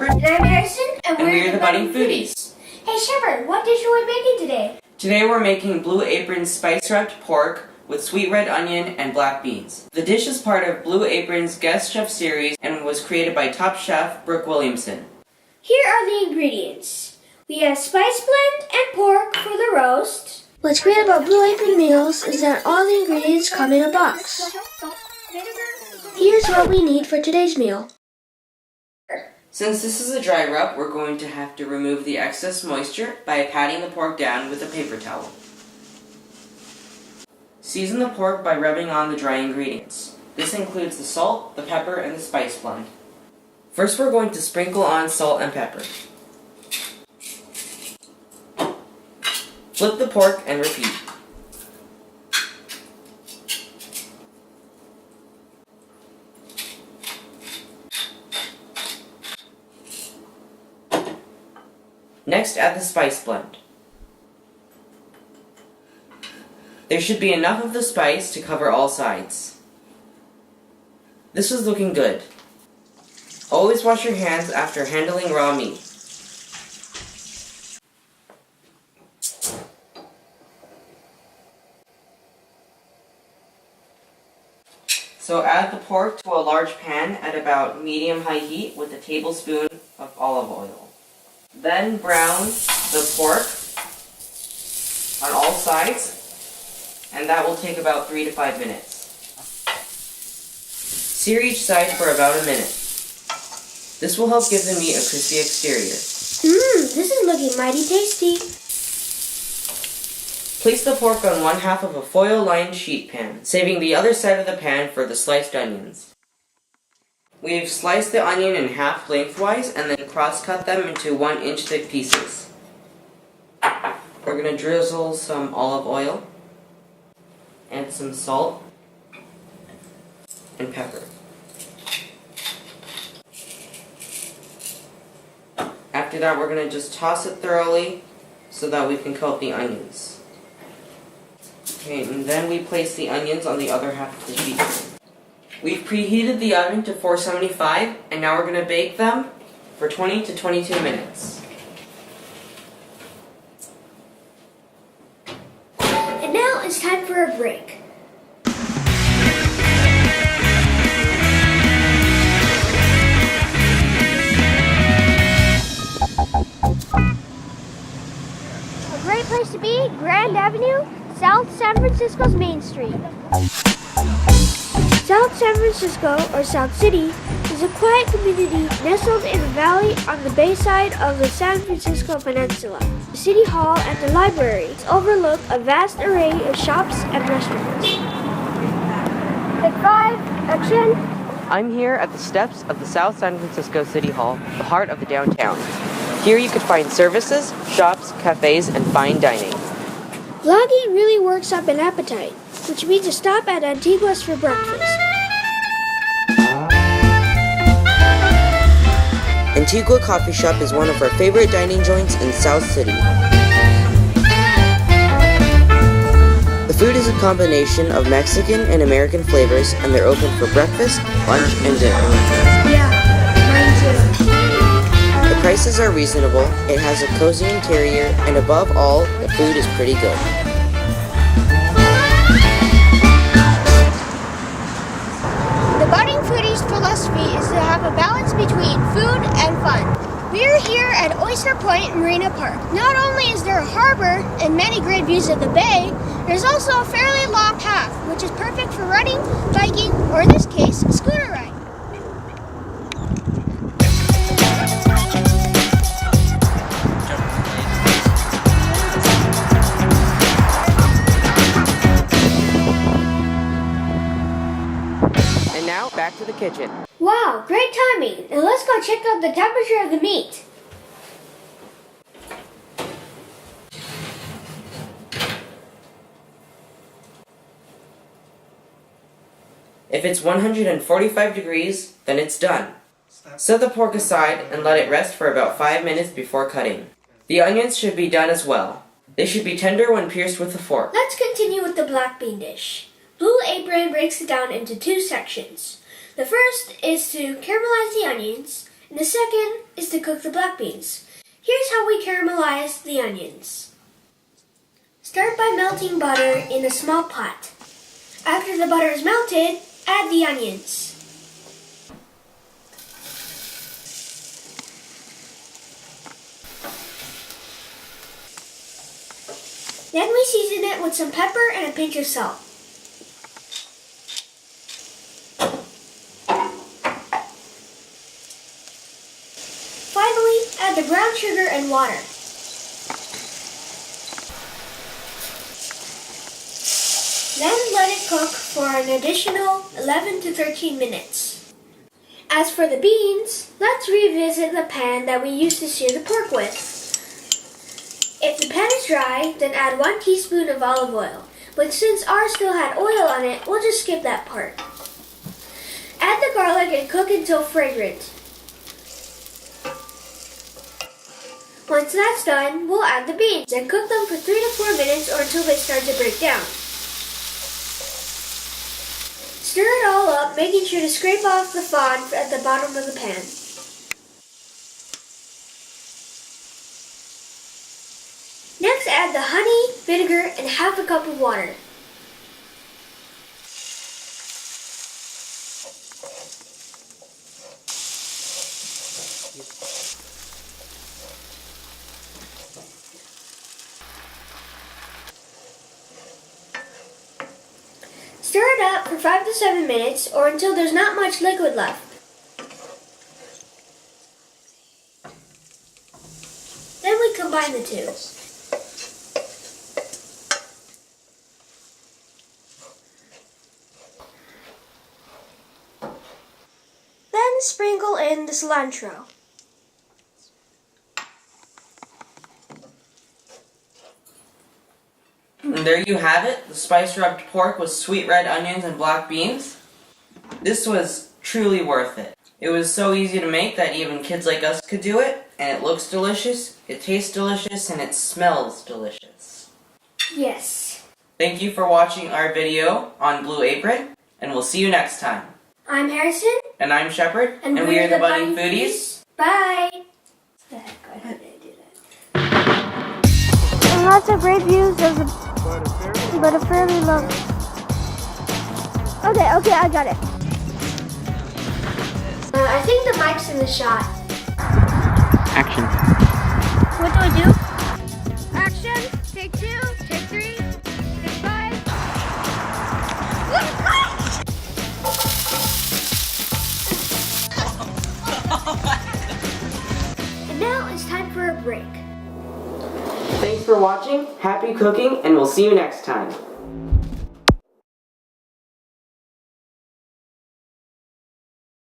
Shepard. And I'm Harrison, and we're the Budding Foodies. Hey Shepard, what dish are we making today? Today we're making Blue Apron's Spice Rubbed Pork with sweet red onion and black beans. The dish is part of Blue Apron's Guest Chef series and was created by top chef Brooke Williamson. Here are the ingredients. We have spice blend and pork for the roast. What's great about Blue Apron meals is that all the ingredients come in a box. Here's what we need for today's meal. Since this is a dry rub, we're going to have to remove the excess moisture by patting the pork down with a paper towel. Season the pork by rubbing on the dry ingredients. This includes the salt, the pepper, and the spice blend. First we're going to sprinkle on salt and pepper. Flip the pork and repeat. Next, add the spice blend. There should be enough of the spice to cover all sides. This is looking good. Always wash your hands after handling raw meat. So add the pork to a large pan at about medium-high heat with a tablespoon of olive oil. Then brown the pork on all sides, and that will take about 3 to 5 minutes. Sear each side for about a minute. This will help give the meat a crispy exterior. This is looking mighty tasty. Place the pork on one half of a foil-lined sheet pan, saving the other side of the pan for the sliced onions. We've sliced the onion in half lengthwise and then cross-cut them into 1-inch thick pieces. We're going to drizzle some olive oil, add some salt, and pepper. After that, we're going to just toss it thoroughly so that we can coat the onions. Okay, and then we place the onions on the other half of the sheet pan. We've preheated the oven to 475, and now we're going to bake them for 20 to 22 minutes. And now it's time for a break. A great place to be, Grand Avenue, South San Francisco's Main Street. South San Francisco, or South City, is a quiet community nestled in a valley on the bay side of the San Francisco Peninsula. The City Hall and the libraries overlook a vast array of shops and restaurants. Take 5, action! I'm here at the steps of the South San Francisco City Hall, the heart of the downtown. Here you can find services, shops, cafes, and fine dining. Vlogging really works up an appetite, which means a stop at Antigua's for breakfast. Antigua Coffee Shop is one of our favorite dining joints in South City. The food is a combination of Mexican and American flavors, and they're open for breakfast, lunch, and dinner. Yeah, mine too. The prices are reasonable, it has a cozy interior, and above all, the food is pretty good. The Budding Foodies philosophy is to have a balance between food and fun. We are here at Oyster Point Marina Park. Not only is there a harbor and many great views of the bay, there's also a fairly long path, which is perfect for running, biking, or in this case, a scooter ride. And now, back to the kitchen. Wow, great timing! And let's go check out the temperature of the meat. If it's 145 degrees, then it's done. Set the pork aside and let it rest for about 5 minutes before cutting. The onions should be done as well. They should be tender when pierced with a fork. Let's continue with the black bean dish. Blue Apron breaks it down into 2 sections. The first is to caramelize the onions, And the second is to cook the black beans. Here's how we caramelize the onions. Start by melting butter in a small pot. After the butter is melted, add the onions. Then we season it with some pepper and a pinch of salt. Finally, add the brown sugar and water. Then let it cook for an additional 11 to 13 minutes. As for the beans, let's revisit the pan that we used to sear the pork with. If the pan is dry, then add 1 teaspoon of olive oil. But since ours still had oil on it, we'll just skip that part. Add the garlic and cook until fragrant. Once that's done, we'll add the beans and cook them for 3 to 4 minutes or until they start to break down. Stir it all up, making sure to scrape off the fond at the bottom of the pan. Next, add the honey, vinegar, and half a cup of water. Stir it up for 5 to 7 minutes or until there's not much liquid left. Then we combine the two. Then sprinkle in the cilantro. And there you have it, the spice rubbed pork with sweet red onions and black beans. This was truly worth it. It was so easy to make that even kids like us could do it, and it looks delicious, it tastes delicious, and it smells delicious. Yes. Thank you for watching our video on Blue Apron, and we'll see you next time. I'm Harrison. And I'm Shepard, and we are the Budding Foodies. Bye. Why did I do that? And lots of great views, but a fairly low. Okay, I got it. I think the mic's in the shot. Action. What do I do? Action. Take 2, take 3, take 5. And now it's time for a break. Thanks for watching, happy cooking, and we'll see you next time.